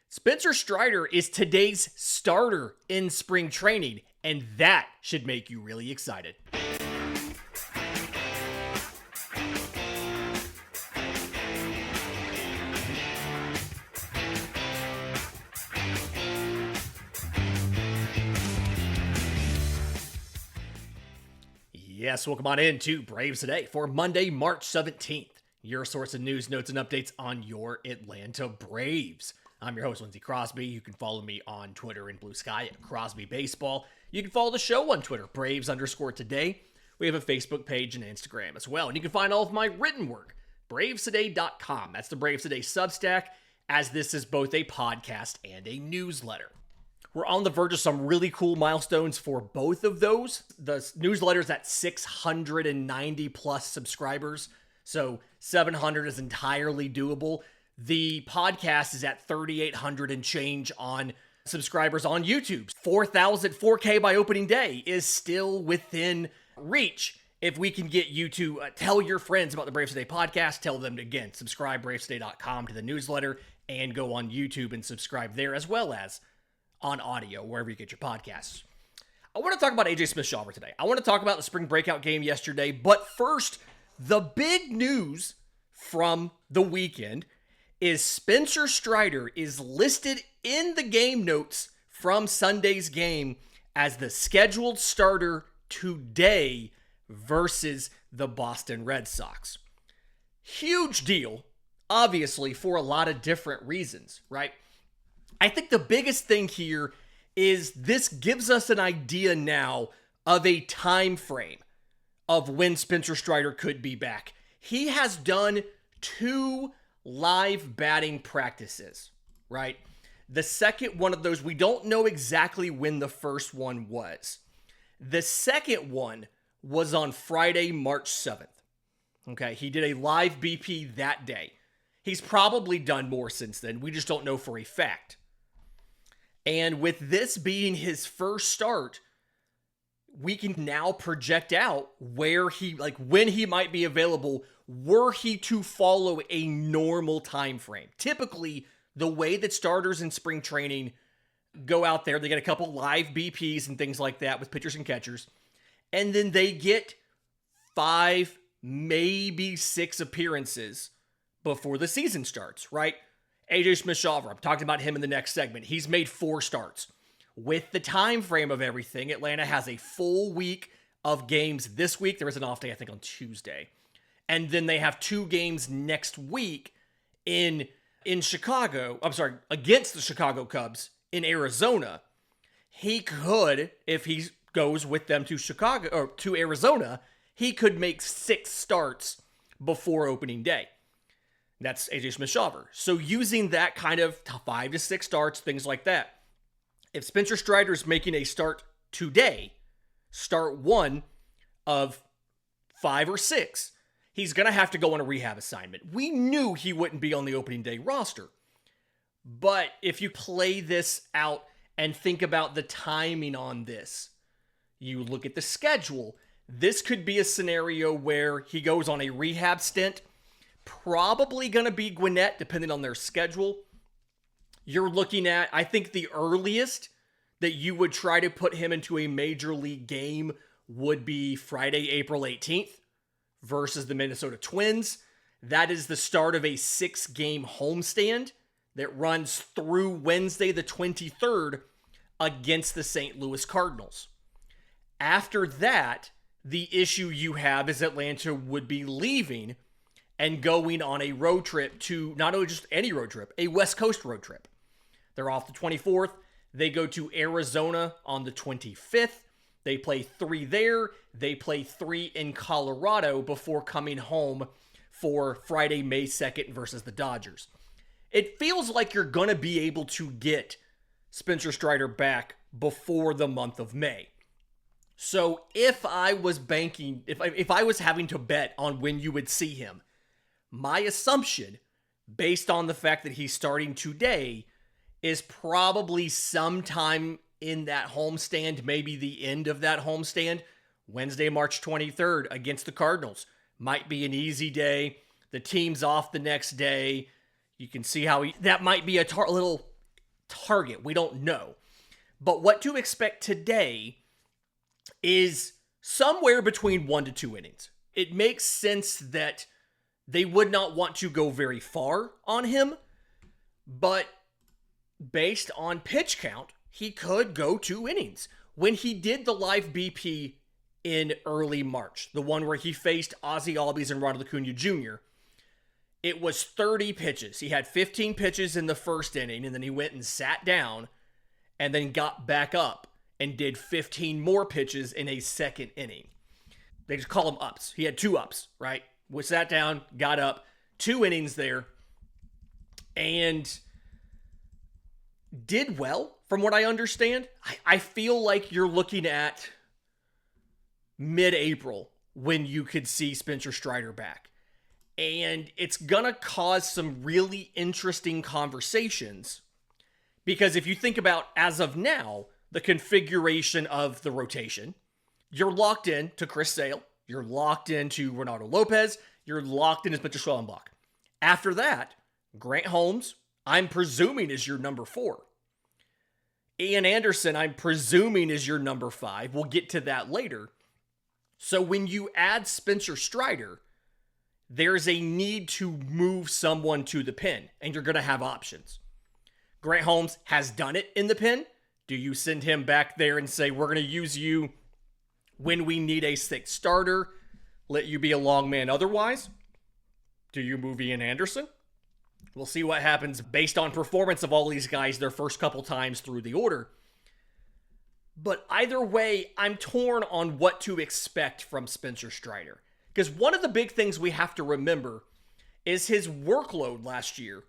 Spencer Strider is today's starter in spring training, and that should make you really excited. Yes, welcome on in to Braves Today for Monday, March 17th. Your source of news, notes, and updates on your Atlanta Braves. I'm your host, Lindsey Crosby. You can follow me on Twitter and Blue Sky at Crosby Baseball. You can follow the show on Twitter, Braves_Today. We have a Facebook page and Instagram as well. And you can find all of my written work, BravesToday.com. That's the Braves Today Substack, as this is both a podcast and a newsletter. We're on the verge of some really cool milestones for both of those. The newsletter's at 690 plus subscribers, so 700 is entirely doable. The podcast is at 3,800 and change on subscribers on YouTube. 4,000 4K by opening day is still within reach. If we can get you to tell your friends about the Braves Today podcast, tell them to, again, subscribe BravesToday.com to the newsletter and go on YouTube and subscribe there, as well as on audio, wherever you get your podcasts. I want to talk about AJ Smith-Shawver today. I want to talk about the spring breakout game yesterday, but first, the big news from the weekend is Spencer Strider is listed in the game notes from Sunday's game as the scheduled starter today versus the Boston Red Sox. Huge deal, obviously, for a lot of different reasons, right? I think the biggest thing here is this gives us an idea now of a time frame of when Spencer Strider could be back. He has done 2 live batting practices, right? The second one of those, we don't know exactly when the first one was. The second one was on Friday, March 7th. Okay, he did a live BP that day. He's probably done more since then. We just don't know for a fact. And with this being his first start, we can now project out where when he might be available were he to follow a normal time frame. Typically, the way that starters in spring training go out there, they get a couple live BPs and things like that with pitchers and catchers, and then they get 5, maybe 6 appearances before the season starts, right? AJ Smith-Shawver, I'm talking about him in the next segment. He's made 4 starts. With the time frame of everything, Atlanta has a full week of games this week. There is an off day, I think, on Tuesday. And then they have 2 games next week in Chicago. Against the Chicago Cubs in Arizona. He could, if he goes with them to Chicago or to Arizona, he could make 6 starts before opening day. That's AJ Smith-Shawver. So using that kind of 5 to 6 starts, things like that. If Spencer Strider is making a start today, start 1 of 5 or 6, he's going to have to go on a rehab assignment. We knew he wouldn't be on the opening day roster. But if you play this out and think about the timing on this, you look at the schedule, this could be a scenario where he goes on a rehab stint. Probably going to be Gwinnett, depending on their schedule. You're looking at, I think the earliest that you would try to put him into a major league game would be Friday, April 18th versus the Minnesota Twins. That is the start of a 6-game homestand that runs through Wednesday the 23rd against the St. Louis Cardinals. After that, the issue you have is Atlanta would be leaving and going on a road trip to, not only just any road trip, a West Coast road trip. They're off the 24th. They go to Arizona on the 25th. They play 3 there. They play 3 in Colorado before coming home for Friday, May 2nd versus the Dodgers. It feels like you're going to be able to get Spencer Strider back before the month of May. So if I was banking, if I was having to bet on when you would see him, my assumption, based on the fact that he's starting today, is probably sometime in that homestand, maybe the end of that homestand, Wednesday, March 23rd against the Cardinals. Might be an easy day. The team's off the next day. You can see how that might be a little target. We don't know. But what to expect today is somewhere between 1 to 2 innings. It makes sense that they would not want to go very far on him, but based on pitch count, he could go 2 innings. When he did the live BP in early March, the one where he faced Ozzie Albies and Ronald Acuna Jr., it was 30 pitches. He had 15 pitches in the first inning, and then he went and sat down and then got back up and did 15 more pitches in a second inning. They just call them ups. He had 2 ups, right? We sat down, got up, 2 innings there, and did well, from what I understand. I feel like you're looking at mid-April when you could see Spencer Strider back. And it's going to cause some really interesting conversations, because if you think about, as of now, the configuration of the rotation, you're locked in to Chris Sale, you're locked into Ronaldo Lopez, you're locked into Smith-Shawver. After that, Grant Holmes, I'm presuming, is your number 4. Ian Anderson, I'm presuming, is your number 5. We'll get to that later. So when you add Spencer Strider, there's a need to move someone to the pen, and you're going to have options. Grant Holmes has done it in the pen. Do you send him back there and say, we're going to use you when we need a 6th starter, let you be a long man otherwise? Do you move Ian Anderson? We'll see what happens based on performance of all these guys their first couple times through the order. But either way, I'm torn on what to expect from Spencer Strider. Because one of the big things we have to remember is his workload last year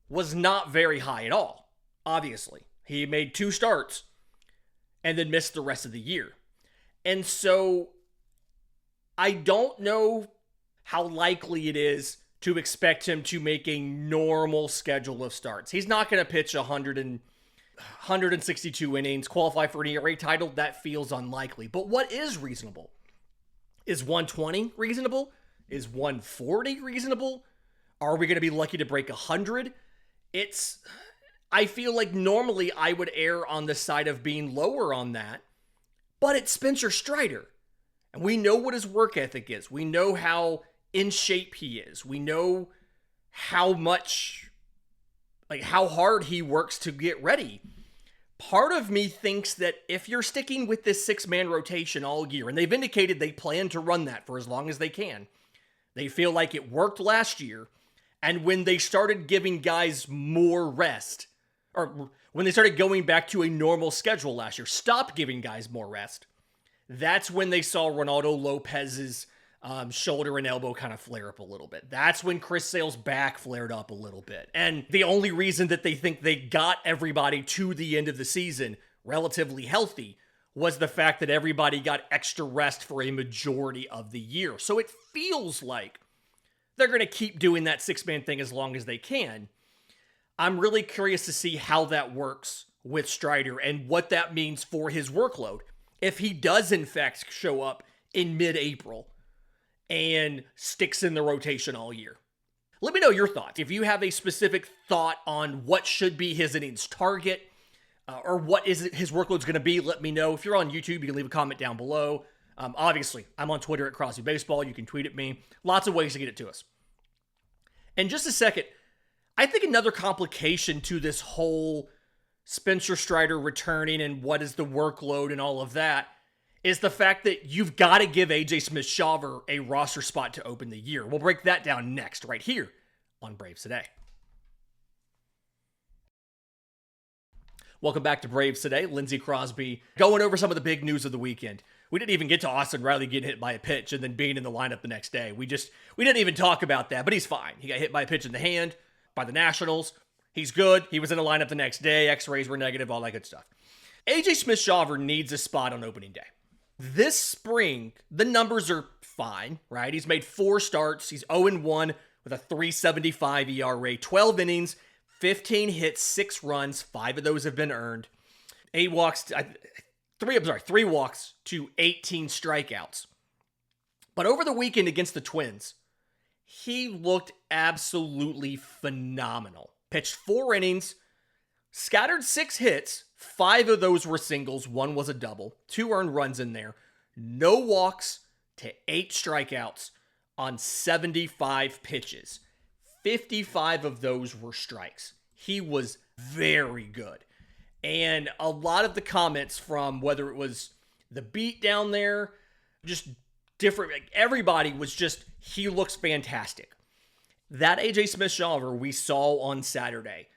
was not very high at all, obviously. He made 2 starts and then missed the rest of the year. And so I don't know how likely it is to expect him to make a normal schedule of starts. He's not going to pitch 162 innings, qualify for an ERA title. That feels unlikely. But what is reasonable? Is 120 reasonable? Is 140 reasonable? Are we going to be lucky to break 100? I feel like normally I would err on the side of being lower on that, but it's Spencer Strider. And we know what his work ethic is. We know how in shape he is. We know how hard he works to get ready. Part of me thinks that if you're sticking with this 6-man rotation all year, and they've indicated they plan to run that for as long as they can, they feel like it worked last year, and when they started giving guys more rest, or when they started going back to a normal schedule last year, stopped giving guys more rest, that's when they saw Ronaldo Lopez's shoulder and elbow kind of flare up a little bit. That's when Chris Sale's back flared up a little bit. And the only reason that they think they got everybody to the end of the season relatively healthy was the fact that everybody got extra rest for a majority of the year. So it feels like they're going to keep doing that 6-man thing as long as they can. I'm really curious to see how that works with Strider and what that means for his workload. If he does in fact show up in mid-April and sticks in the rotation all year. Let me know your thoughts. If you have a specific thought on what should be his innings target, or what is his workload's going to be, let me know. If you're on YouTube, you can leave a comment down below. Obviously, I'm on Twitter at Crosby Baseball. You can tweet at me. Lots of ways to get it to us. In just a second, I think another complication to this whole Spencer Strider returning and what is the workload and all of that is the fact that you've got to give AJ Smith-Shawver a roster spot to open the year. We'll break that down next, right here on Braves Today. Welcome back to Braves Today. Lindsey Crosby going over some of the big news of the weekend. We didn't even get to Austin Riley getting hit by a pitch and then being in the lineup the next day. We didn't even talk about that, but he's fine. He got hit by a pitch in the hand by the Nationals. He's good. He was in the lineup the next day. X-rays were negative, all that good stuff. AJ Smith-Shawver needs a spot on opening day. This spring, the numbers are fine, right? He's made 4 starts. He's 0-1 with a 3.75 ERA, 12 innings, 15 hits, 6 runs. 5 of those have been earned. 3 walks to 18 strikeouts. But over the weekend against the Twins, he looked absolutely phenomenal. Pitched 4 innings, Scattered 6 hits, 5 of those were singles, 1 was a double, 2 earned runs in there, no walks to 8 strikeouts on 75 pitches. 55 of those were strikes. He was very good. And a lot of the comments from whether it was the beat down there, just different, everybody was just, he looks fantastic. That AJ Smith-Shawver we saw on Saturday,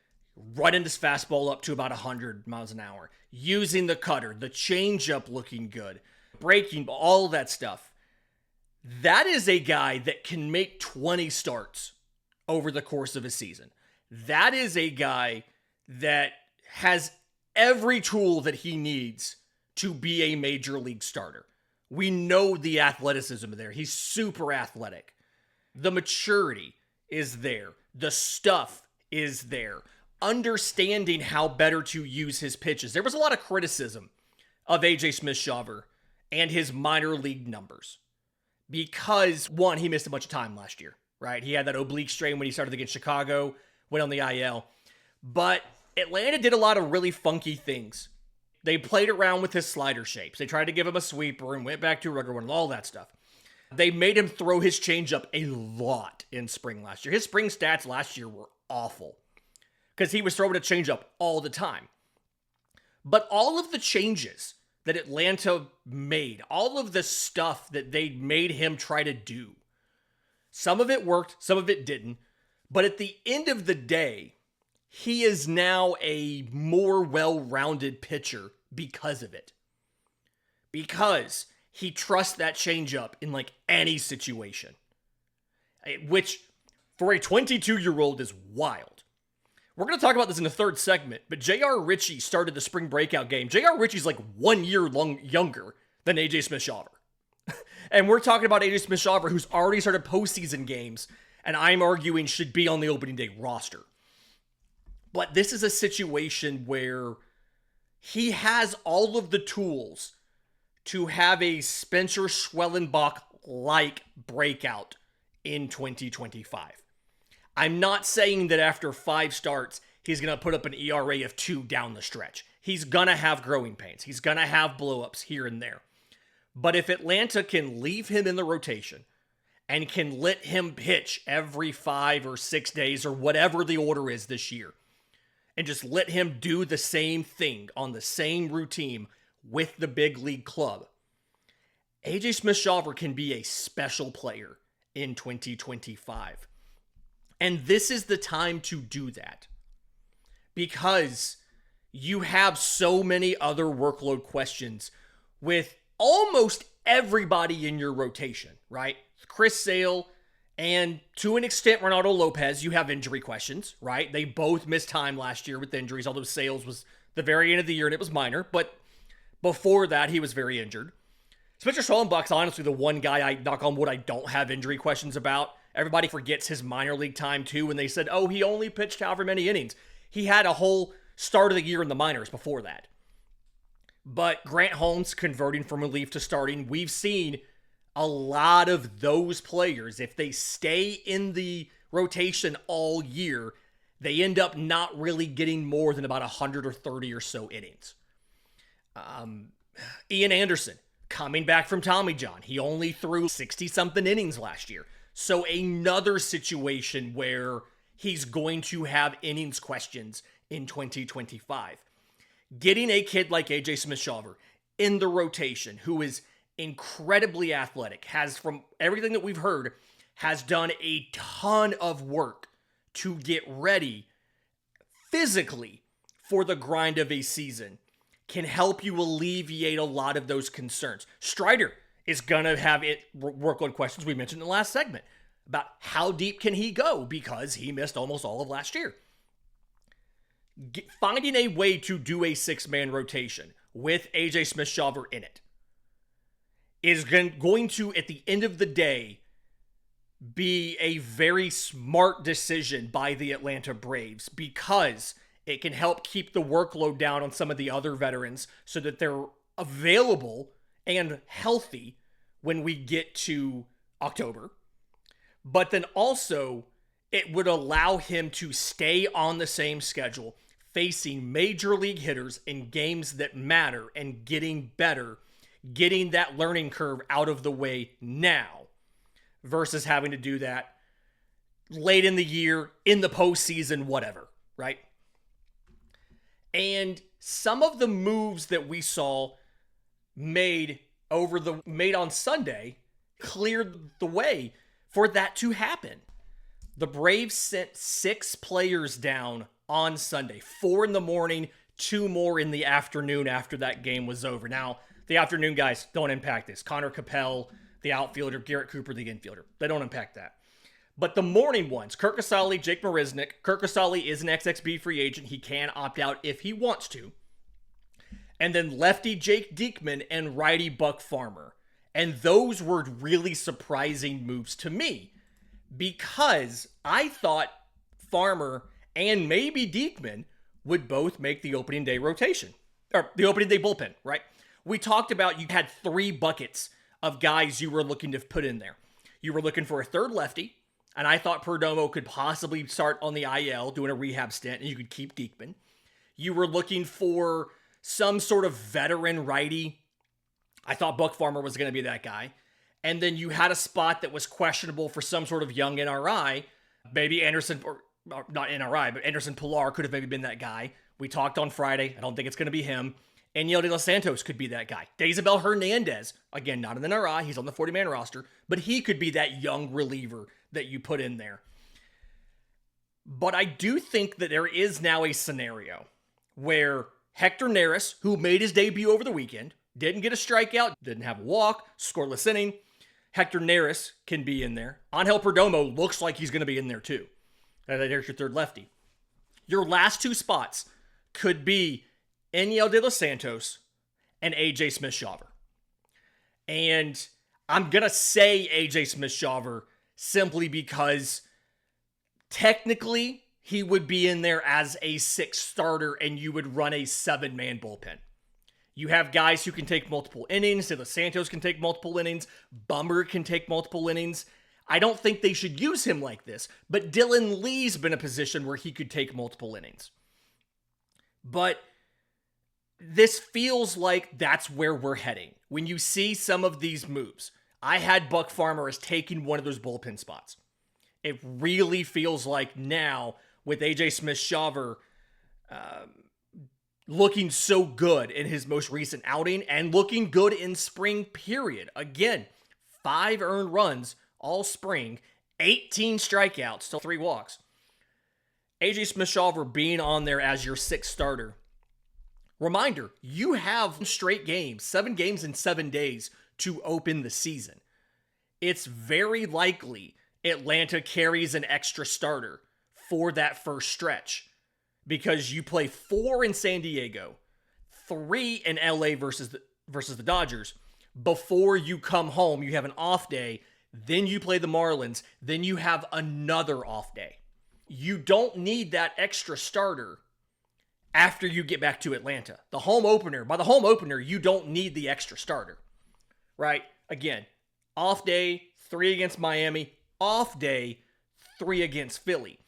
running this fastball up to about 100 miles an hour, using the cutter, the changeup looking good, breaking, all that stuff. That is a guy that can make 20 starts over the course of a season. That is a guy that has every tool that he needs to be a major league starter. We know the athleticism there. He's super athletic. The maturity is there. The stuff is there. Understanding how better to use his pitches. There was a lot of criticism of AJ Smith-Shawver and his minor league numbers because, one, he missed a bunch of time last year, right? He had that oblique strain when he started against Chicago, went on the IL. But Atlanta did a lot of really funky things. They played around with his slider shapes. They tried to give him a sweeper and went back to a regular one and all that stuff. They made him throw his changeup a lot in spring last year. His spring stats last year were awful because he was throwing a changeup all the time. But all of the changes that Atlanta made, all of the stuff that they made him try to do, some of it worked, some of it didn't. But at the end of the day, he is now a more well-rounded pitcher because of it. Because he trusts that changeup in like any situation. Which, for a 22-year-old, is wild. We're going to talk about this in the third segment, but J.R. Ritchie started the spring breakout game. J.R. Ritchie's like 1 year younger than A.J. Smith-Shawver. And we're talking about A.J. Smith-Shawver, who's already started postseason games, and I'm arguing should be on the opening day roster. But this is a situation where he has all of the tools to have a Spencer Schwellenbach-like breakout in 2025. I'm not saying that after 5 starts, he's going to put up an ERA of 2 down the stretch. He's going to have growing pains. He's going to have blowups here and there. But if Atlanta can leave him in the rotation and can let him pitch every 5 or 6 days or whatever the order is this year, and just let him do the same thing on the same routine with the big league club, AJ Smith-Shawver can be a special player in 2025. And this is the time to do that because you have so many other workload questions with almost everybody in your rotation, right? Chris Sale and to an extent Ronaldo Lopez, you have injury questions, right? They both missed time last year with injuries, although Sales was the very end of the year and it was minor, but before that he was very injured. Spencer Schwellenbach's honestly the one guy I, knock on wood, I don't have injury questions about. Everybody forgets his minor league time too when they said, oh, he only pitched however many innings. He had a whole start of the year in the minors before that. But Grant Holmes converting from relief to starting, we've seen a lot of those players, if they stay in the rotation all year, they end up not really getting more than about 130 or so innings. Ian Anderson, coming back from Tommy John, he only threw 60-something innings last year. So another situation where he's going to have innings questions in 2025. Getting a kid like AJ Smith-Shawver in the rotation, who is incredibly athletic, has, from everything that we've heard, has done a ton of work to get ready physically for the grind of a season, can help you alleviate a lot of those concerns. Strider is going to have workload questions we mentioned in the last segment about how deep can he go because he missed almost all of last year. Finding a way to do a 6-man rotation with AJ Smith-Shawver in it is going to, at the end of the day, be a very smart decision by the Atlanta Braves because it can help keep the workload down on some of the other veterans so that they're available and healthy when we get to October. But then also, it would allow him to stay on the same schedule, facing major league hitters in games that matter and getting better, getting that learning curve out of the way now versus having to do that late in the year, in the postseason, whatever, right? And some of the moves that we saw made on Sunday cleared the way for that to happen. The Braves sent 6 players down on Sunday, 4 in the morning, 2 more in the afternoon after that game was over. Now, the afternoon guys don't impact this. Connor Capel, the outfielder, Garrett Cooper, the infielder. They don't impact that. But the morning ones, Kirk Casale, Jake Marisnick. Kirk Casale is an XXB free agent. He can opt out if he wants to. And then lefty Jake Diekman and righty Buck Farmer. And those were really surprising moves to me because I thought Farmer and maybe Diekman would both make the opening day rotation. Or the opening day bullpen, right? We talked about you had 3 buckets of guys you were looking to put in there. You were looking for a third lefty, and I thought Perdomo could possibly start on the IL doing a rehab stint, and you could keep Diekman. You were looking for some sort of veteran righty. I thought Buck Farmer was going to be that guy. And then you had a spot that was questionable for some sort of young NRI. Maybe Anderson, or not NRI, but Anderson Pilar could have maybe been that guy. We talked on Friday. I don't think it's going to be him. Aniel De Los Santos could be that guy. Deisabel Hernandez, again, not an NRI. He's on the 40-man roster. But he could be that young reliever that you put in there. But I do think that there is now a scenario where Hector Neris, who made his debut over the weekend, didn't get a strikeout, didn't have a walk, scoreless inning. Hector Neris can be in there. Angel Perdomo looks like he's going to be in there too. There's your third lefty. Your last 2 spots could be Aniel De Los Santos and AJ Smith-Shawver. And I'm going to say AJ Smith-Shawver simply because technically he would be in there as a 6th starter and you would run a 7-man bullpen. You have guys who can take multiple innings. De Los Santos can take multiple innings. Bummer can take multiple innings. I don't think they should use him like this, but Dylan Lee's been in a position where he could take multiple innings. But this feels like that's where we're heading. When you see some of these moves, I had Buck Farmer as taking one of those bullpen spots. It really feels like now with AJ Smith-Shawver looking so good in his most recent outing and looking good in spring period. Again, 5 earned runs all spring, 18 strikeouts, still 3 walks. AJ Smith-Shawver being on there as your 6th starter. Reminder, you have straight games, 7 games in 7 days to open the season. It's very likely Atlanta carries an extra starter for that first stretch because you play 4 in San Diego, 3 in LA versus the Dodgers. Before you come home, you have an off day, then you play the Marlins, then you have another off day. You don't need that extra starter after you get back to Atlanta. By the home opener, you don't need the extra starter, right? Again, off day, 3 against Miami, off day, 3 against Philly.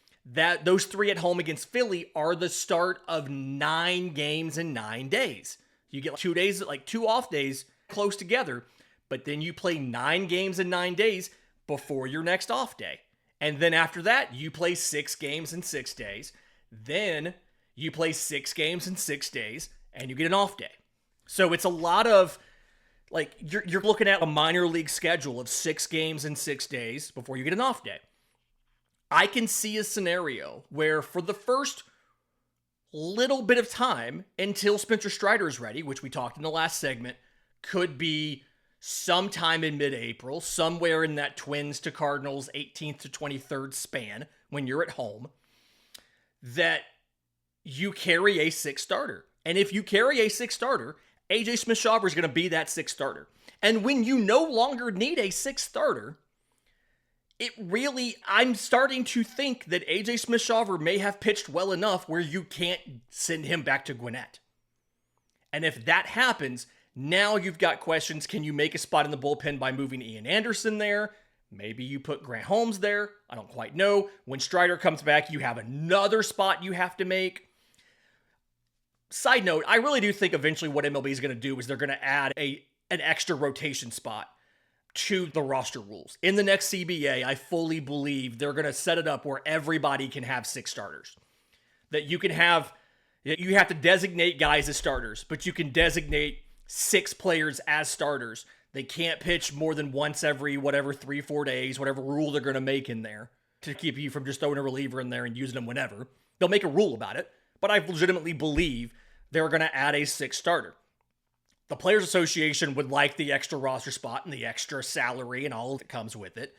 Those 3 at home against Philly are the start of 9 games in 9 days. You get 2 days, like 2 off days close together, but then you play 9 games in 9 days before your next off day. And then after that, you play 6 games in 6 days. Then you play 6 games in 6 days, and you get an off day. So it's a lot of, like, you're looking at a minor league schedule of 6 games in 6 days before you get an off day. I can see a scenario where for the first little bit of time until Spencer Strider is ready, which we talked in the last segment, could be sometime in mid-April, somewhere in that Twins to Cardinals 18th to 23rd span when you're at home, that you carry a 6th starter. And if you carry a 6th starter, AJ Smith-Shawver is going to be that 6th starter. And when you no longer need a 6th starter, I'm starting to think that AJ Smith-Shawver may have pitched well enough where you can't send him back to Gwinnett. And if that happens, now you've got questions. Can you make a spot in the bullpen by moving Ian Anderson there? Maybe you put Grant Holmes there. I don't quite know. When Strider comes back, you have another spot you have to make. Side note, I really do think eventually what MLB is going to do is they're going to add an extra rotation spot to the roster rules. In the next CBA, I fully believe they're going to set it up where everybody can have 6 starters. That you have to designate guys as starters, but you can designate 6 players as starters. They can't pitch more than once every 3-4 days, whatever rule they're going to make in there to keep you from just throwing a reliever in there and using them whenever. They'll make a rule about it, but I legitimately believe they're going to add a 6th starter. The Players Association would like the extra roster spot and the extra salary and all that comes with it.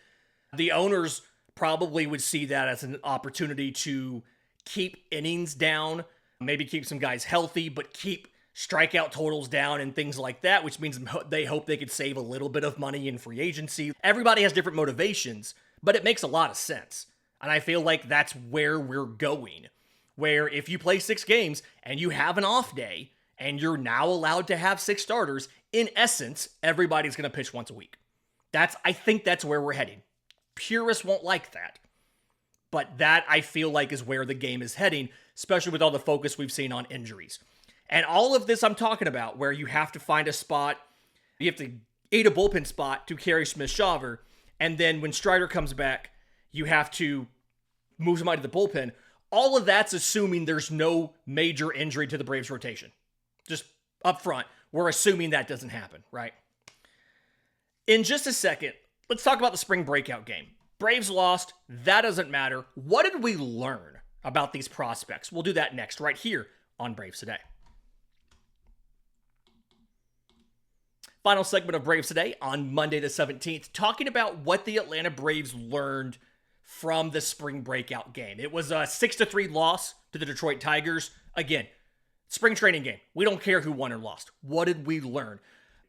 The owners probably would see that as an opportunity to keep innings down, maybe keep some guys healthy, but keep strikeout totals down and things like that, which means they hope they could save a little bit of money in free agency. Everybody has different motivations, but it makes a lot of sense. And I feel like that's where we're going. Where if you play 6 games and you have an off day and you're now allowed to have 6 starters, in essence, everybody's going to pitch once a week. I think that's where we're heading. Purists won't like that. But that, I feel like, is where the game is heading, especially with all the focus we've seen on injuries. And all of this I'm talking about, where you have to find a spot, you have to eat a bullpen spot to carry Smith-Shawver, and then when Strider comes back, you have to move somebody to the bullpen. All of that's assuming there's no major injury to the Braves rotation. Just up front, we're assuming that doesn't happen, right? In just a second, let's talk about the spring breakout game. Braves lost. That doesn't matter. What did we learn about these prospects? We'll do that next, right here on Braves Today. Final segment of Braves Today on Monday the 17th, talking about what the Atlanta Braves learned from the spring breakout game. It was a 6-3 loss to the Detroit Tigers. Again, spring training game. We don't care who won or lost. What did we learn?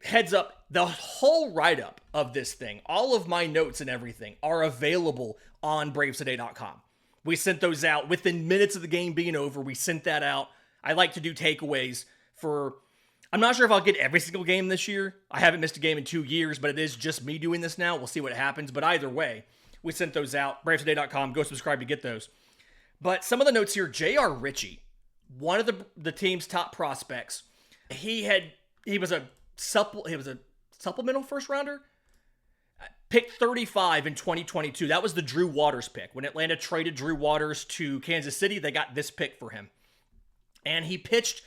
Heads up, the whole write-up of this thing, all of my notes and everything are available on bravestoday.com. We sent those out within minutes of the game being over. We sent that out. I like to do takeaways for... I'm not sure if I'll get every single game this year. I haven't missed a game in 2 years, but it is just me doing this now. We'll see what happens. But either way, we sent those out. bravestoday.com. Go subscribe to get those. But some of the notes here, J.R. Ritchie, one of the team's top prospects. He was a supplemental first rounder. Picked 35 in 2022. That was the Drew Waters pick. When Atlanta traded Drew Waters to Kansas City, they got this pick for him. And he pitched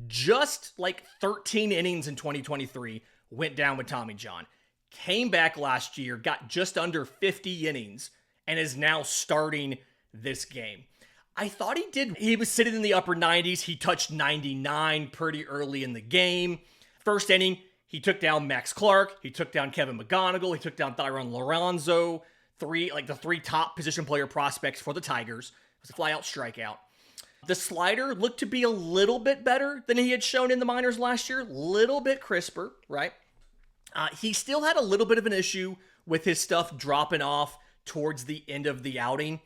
just like 13 innings in 2023, went down with Tommy John. Came back last year, got just under 50 innings, and is now starting this game. I thought he was sitting in the upper 90s. He touched 99 pretty early in the game. First inning, he took down Max Clark. He took down Kevin McGonigal. He took down Thyron Lorenzo. The 3 top position player prospects for the Tigers. It was a fly-out strikeout. The slider looked to be a little bit better than he had shown in the minors last year. Little bit crisper, right? He still had a little bit of an issue with his stuff dropping off towards the end of the outing.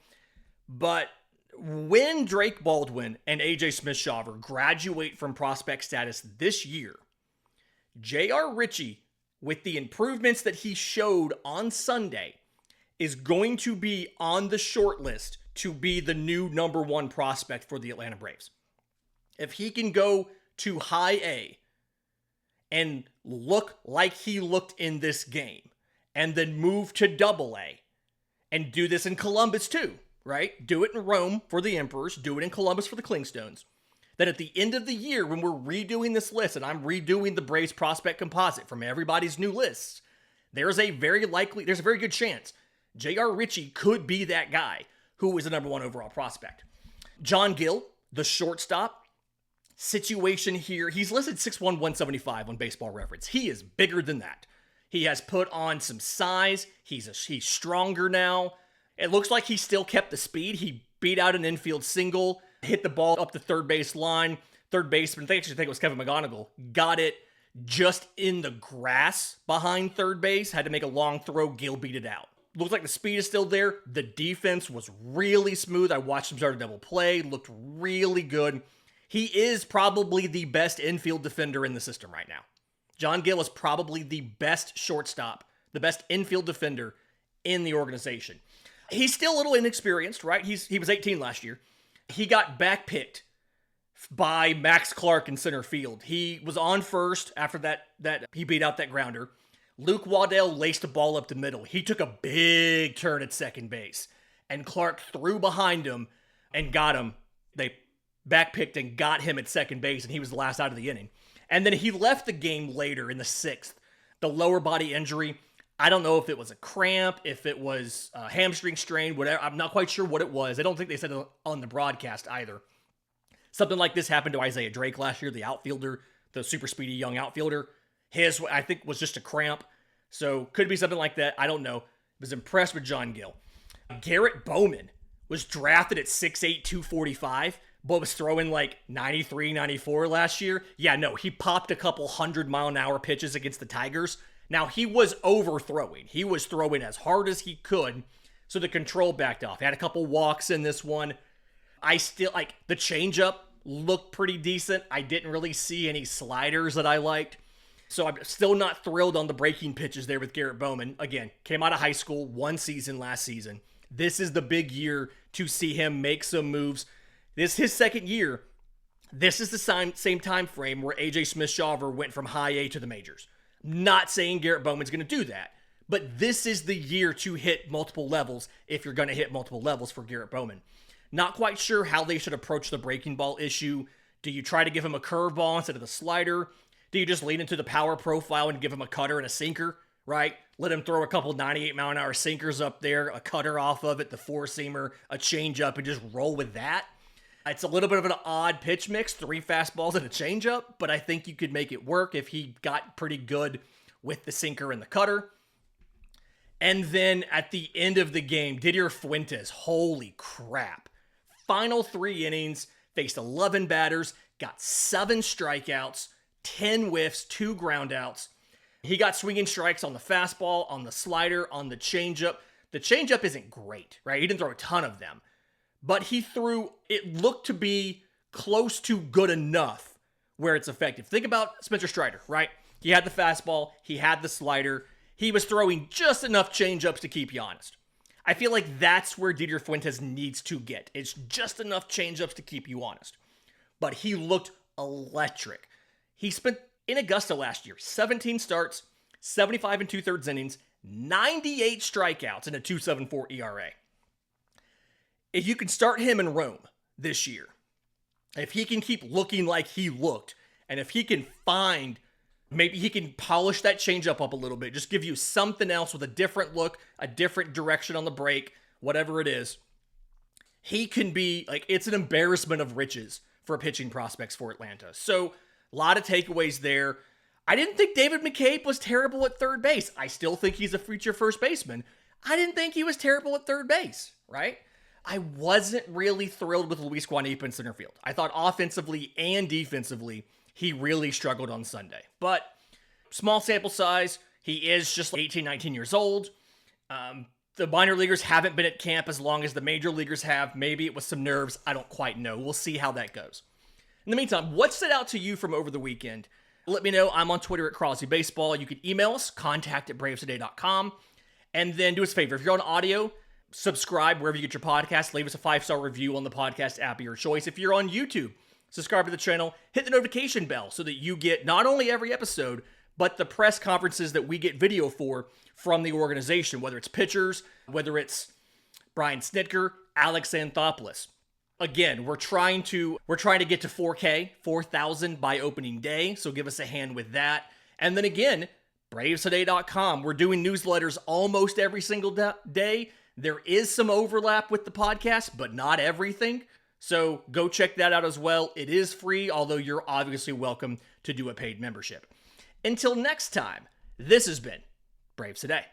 But when Drake Baldwin and AJ Smith-Shawver graduate from prospect status this year, J.R. Ritchie, with the improvements that he showed on Sunday, is going to be on the short list to be the new number 1 prospect for the Atlanta Braves. If he can go to high A and look like he looked in this game, and then move to double A, and do this in Columbus too, right? Do it in Rome for the Emperors, do it in Columbus for the Klingstones. That at the end of the year, when we're redoing this list, and I'm redoing the Braves prospect composite from everybody's new lists, there's a very good chance J.R. Ritchie could be that guy who was the number 1 overall prospect. John Gill, the shortstop, situation here, he's listed 6'1", 175 on Baseball Reference. He is bigger than that. He has put on some size. He's stronger now. It looks like he still kept the speed. He beat out an infield single, hit the ball up the third base line. Third baseman, I actually think it was Kevin McGonigal, got it just in the grass behind third base, had to make a long throw. Gill beat it out. Looks like the speed is still there. The defense was really smooth. I watched him start a double play. Looked really good. He is probably the best infield defender in the system right now. John Gill is probably the best shortstop, the best infield defender in the organization. He's still a little inexperienced, right? He was 18 last year. He got backpicked by Max Clark in center field. He was on first after that he beat out that grounder. Luke Waddell laced the ball up the middle. He took a big turn at second base, and Clark threw behind him and got him. They backpicked and got him at second base, and he was the last out of the inning. And then he left the game later in the sixth. The lower body injury, I don't know if it was a cramp, if it was a hamstring strain, whatever. I'm not quite sure what it was. I don't think they said it on the broadcast either. Something like this happened to Isaiah Drake last year, the outfielder, the super speedy young outfielder. His, I think, was just a cramp. So could be something like that. I don't know. Was impressed with John Gill. Garrett Bowman was drafted at 6'8", 245, but was throwing like 93, 94 last year. Yeah, no, he popped a couple 100-mile-an-hour pitches against the Tigers. Now, he was overthrowing. He was throwing as hard as he could, so the control backed off. He had a couple walks in this one. I still, like, the changeup looked pretty decent. I didn't really see any sliders that I liked. So I'm still not thrilled on the breaking pitches there with Garrett Bowman. Again, came out of high school, one season last season. This is the big year to see him make some moves. This is his second year. This is the same time frame where AJ Smith-Shawver went from high A to the majors. Not saying Garrett Bowman's going to do that, but this is the year to hit multiple levels if you're going to hit multiple levels for Garrett Bowman. Not quite sure how they should approach the breaking ball issue. Do you try to give him a curveball instead of the slider? Do you just lean into the power profile and give him a cutter and a sinker, right? Let him throw a couple 98-mile-an-hour sinkers up there, a cutter off of it, the four-seamer, a changeup, and just roll with that. It's a little bit of an odd pitch mix, 3 fastballs and a changeup, but I think you could make it work if he got pretty good with the sinker and the cutter. And then at the end of the game, Didier Fuentes, holy crap. Final 3 innings, faced 11 batters, got 7 strikeouts, 10 whiffs, 2 groundouts. He got swinging strikes on the fastball, on the slider, on the changeup. The changeup isn't great, right? He didn't throw a ton of them. But he threw, it looked to be close to good enough where it's effective. Think about Spencer Strider, right? He had the fastball, he had the slider. He was throwing just enough changeups to keep you honest. I feel like that's where Didier Fuentes needs to get. It's just enough changeups to keep you honest. But he looked electric. He spent, in Augusta last year, 17 starts, 75 and 2/3 innings, 98 strikeouts, and a 2.74 ERA. If you can start him in Rome this year, if he can keep looking like he looked, and if he can find, maybe he can polish that changeup up a little bit, just give you something else with a different look, a different direction on the break, whatever it is, he can be, like, it's an embarrassment of riches for pitching prospects for Atlanta. So, a lot of takeaways there. I didn't think David McCabe was terrible at third base. I still think he's a future first baseman. I didn't think he was terrible at third base, right? I wasn't really thrilled with Luis Guanipa in center field. I thought offensively and defensively, he really struggled on Sunday. But small sample size, he is just 18, 19 years old. The minor leaguers haven't been at camp as long as the major leaguers have. Maybe it was some nerves. I don't quite know. We'll see how that goes. In the meantime, what stood out to you from over the weekend? Let me know. I'm on Twitter at Crosby Baseball. You can email us, contact@bravestoday.com. And then do us a favor. If you're on audio, subscribe wherever you get your podcast. Leave us a 5-star review on the podcast app of your choice. If you're on YouTube, subscribe to the channel. Hit the notification bell so that you get not only every episode, but the press conferences that we get video for from the organization, whether it's pitchers, whether it's Brian Snitker, Alex Anthopoulos. Again, we're trying to get to 4K, 4,000 by opening day, so give us a hand with that. And then again, bravestoday.com. We're doing newsletters almost every single day. There is some overlap with the podcast, but not everything. So go check that out as well. It is free, although you're obviously welcome to do a paid membership. Until next time, this has been Braves Today.